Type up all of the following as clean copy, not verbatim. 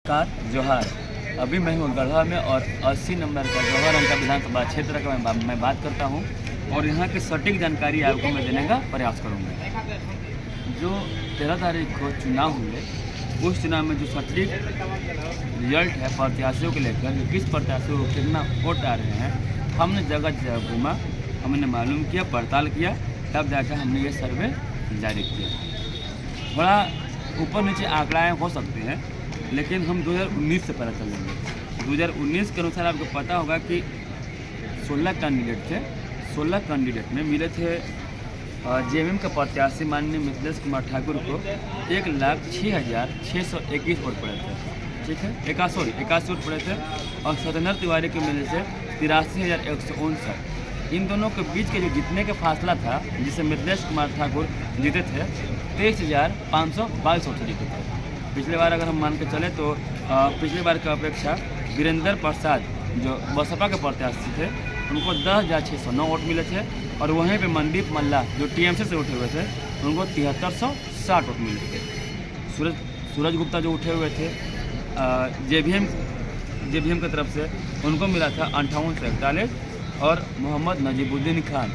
Car जोहार। अभी मैं हूँ गढ़वा में और 80 नंबर का जवाहर अंका विधानसभा क्षेत्र का मैं बात करता हूँ और यहाँ की सटीक जानकारी आपको मैं देने का प्रयास करूँगा। जो 13 तारीख को चुनाव हुए, उस चुनाव में जो सटीक रिजल्ट है प्रत्याशियों को लेकर, जो किस प्रत्याशियों को कितना वोट आ रहे हैं, हमने जगह जगह घूमा, हमने मालूम किया, पड़ताल किया, तब जाकर हमने ये सर्वे जारी किया। बड़ा ऊपर नीचे आंकड़ाएँ हो सकते हैं, लेकिन हम 2019 से पता चलेंगे। 2019 के अनुसार आपको पता होगा कि 16 कैंडिडेट थे। 16 कैंडिडेट में मिले थे जेएमएम के प्रत्याशी माननीय मिथिलेश कुमार ठाकुर को 1,06,621 वोट पड़े थे। ठीक है, 81 वोट पड़े थे। और सत्येंद्र तिवारी को मिले थे 83,159। इन दोनों के बीच के जो जीतने का फासला था, जिसे मिथिलेश कुमार ठाकुर जीते थे 23,522 वोट से जीते थे। पिछले बार अगर हम मान के चले तो पिछले बार की अपेक्षा वीरेंद्र प्रसाद जो बसपा के प्रत्याशी थे, उनको 10,609 वोट मिले थे। और वहीं पे मनदीप मल्ला जो टीएमसी से उठे हुए थे, उनको 7360 वोट मिले थे। सूरज गुप्ता जो उठे हुए थे जेबीएम की तरफ से, उनको मिला था 5841। और मोहम्मद नजीबुद्दीन खान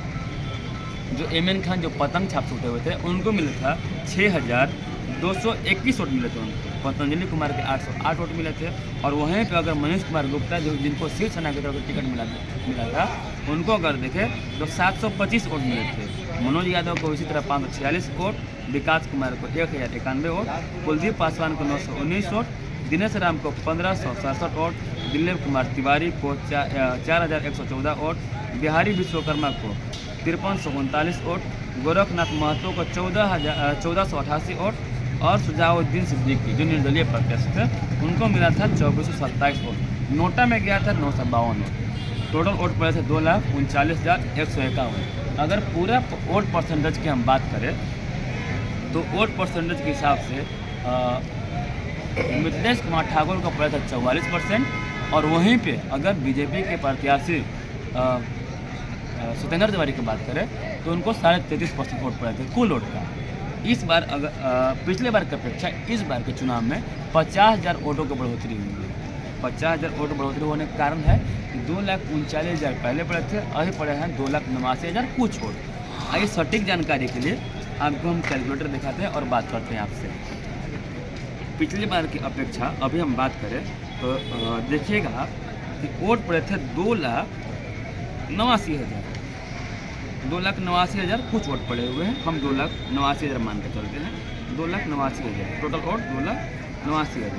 जो एमएन खान जो पतंग छाप से उठे हुए थे, उनको मिला था 6,221 वोट मिले थे उनको। पतंजलि कुमार के 808 वोट मिले थे। और वहीं पे अगर मनीष कुमार गुप्ता जो जिनको शिवसेना की तरफ से टिकट मिला था, उनको अगर देखें तो 725 वोट मिले थे। मनोज यादव को इसी तरह 546 वोट, विकास कुमार को 1,091 वोट, कुलदीप पासवान को 919 वोट, दिनेश राम को 1567 वोट, दिलीप कुमार तिवारी को 4,114 वोट, बिहारी विश्वकर्मा को 5339 वोट, गोरखनाथ महतो को 1488 वोट, और सुजाउद्दीन सिद्दीकी जो निर्दलीय प्रत्याशी थे, उनको मिला था 2427 वोट। नोटा में गया था 952 वोट। टोटल वोट पड़े थे 2,39,151। अगर पूरा वोट परसेंटेज की हम बात करें तो वोट परसेंटेज के हिसाब से मिथिलेश कुमार ठाकुर को पड़े था 44%। और वहीं पे अगर बीजेपी के प्रत्याशी सत्येंद्र तिवारी की बात करें तो उनको 33.5% वोट पड़े थे कुल वोट का। इस बार अगर पिछले बार की अपेक्षा इस बार के चुनाव में 50,000 वोटों की बढ़ोतरी हुई है। 50,000 वोट बढ़ोतरी होने का कारण है कि 2,39,000 पहले पड़े थे, अभी पड़े हैं 2,89,000 कुछ वोट। आइए सटीक जानकारी के लिए आपको हम कैलकुलेटर दिखाते हैं और बात करते हैं आपसे। पिछली बार की अपेक्षा अभी हम बात करें तो देखिएगा कि वोट पड़े थे 2,89,000। 2,89,000 कुछ वोट पड़े हुए हैं। हम 2,89,000 मान के चलते हैं। 2,89,000 टोटल वोट 2,89,000।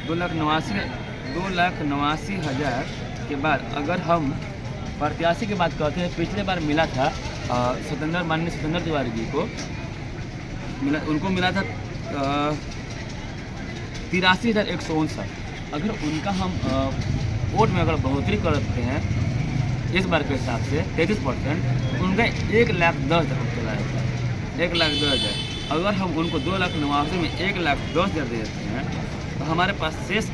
2,89,000 के बाद अगर हम प्रत्याशी की बात करते हैं, पिछले बार मिला था माननीय सत्येंद्र तिवारी जी को उनको मिला था 83,159। अगर उनका हम वोट में अगर बढ़ोतरी करते हैं इस बार के हिसाब से 33%, उनका 1,10,000 वोट चला जाता है। 1,10,000। अगर हम उनको 2,89,000 में 1,10,000 दे देते हैं तो हमारे पास शेष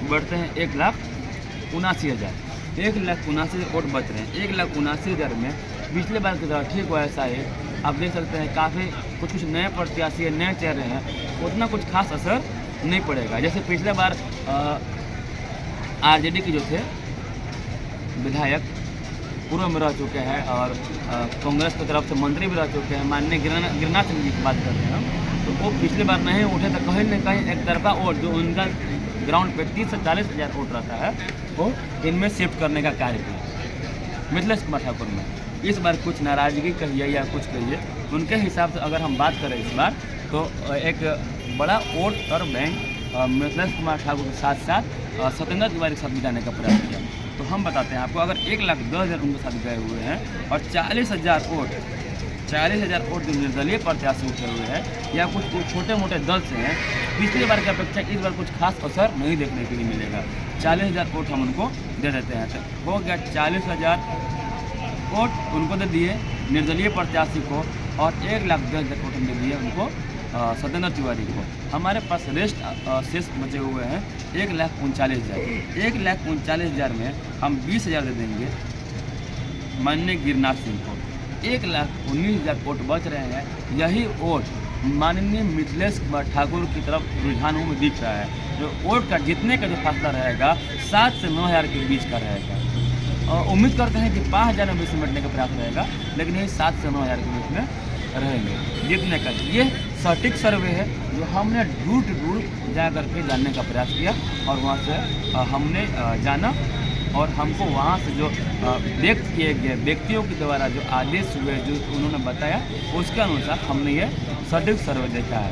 बढ़ते हैं 1,79,000। 1,79,000 वोट बच रहे हैं। 1,79,000 में पिछले बार की तरह ठीक वैसा है। आप देख सकते हैं काफ़ी कुछ नए प्रत्याशी नए चेहरे हैं, उतना कुछ खास असर नहीं पड़ेगा। जैसे पिछले बार आरजेडी के जो थे विधायक पूर्व में रह चुके हैं और कांग्रेस की तरफ से मंत्री भी रह चुके हैं, माननीय गिरिनाथ सिंह जी की बात करते हैं हम, तो वो पिछले बार नहीं उठे तो कहीं न कहीं एक तरफा वोट जो उनका ग्राउंड पे 30 से 40,000 वोट रहता है, वो इनमें शिफ्ट करने का कार्य किया मिथिलेश कुमार ठाकुर में। इस बार कुछ नाराज़गी कहिए या कुछ कहिए, उनके हिसाब से अगर हम बात करें इस बार तो एक बड़ा वोट और बैंक मिथिलेश कुमार ठाकुर के साथ साथ सत्येंद्र तिवारी के साथ मिलाने का प्रयास किया। तो हम बताते हैं आपको, अगर 1,10,000 उनके साथ गए हुए हैं और 40,000 वोट जो निर्दलीय प्रत्याशी उठे हुए हैं या कुछ छोटे मोटे दल से हैं, पिछली बार की अपेक्षा इस बार कुछ खास असर नहीं देखने के लिए मिलेगा। 40,000 वोट हम उनको दे देते हैं। तो हो गया 40,000 वोट उनको दे दिए निर्दलीय प्रत्याशी को, और 1,10,000 वोट हम दे दिए उनको सत्येंद्र तिवारी को। हमारे पास शेष बचे हुए हैं 1,39,000। 1,39,000 में हम 20,000 दे देंगे माननीय गिरिनाथ सिंह को। 1,19,000 वोट बच रहे हैं। यही वोट माननीय मिथिलेश कुमार ठाकुर की तरफ रुझानों में दिख रहा है। जो वोट का जीतने का जो फैसला रहेगा 7 से 9 हज़ार के बीच का रहेगा और उम्मीद करते हैं कि 5,000 में सिमटने का प्रयास रहेगा, लेकिन ये 7 से 9 हज़ार के बीच में रहेंगे जीतने का। ये सटीक सर्वे है जो हमने डूर टू डूर जा करके जानने का प्रयास किया और वहाँ से हमने जाना और हमको वहाँ से जो व्यक्त किए गए व्यक्तियों के द्वारा जो आदेश हुए जो उन्होंने बताया उसके अनुसार हमने ये सटीक सर्वे देखा है।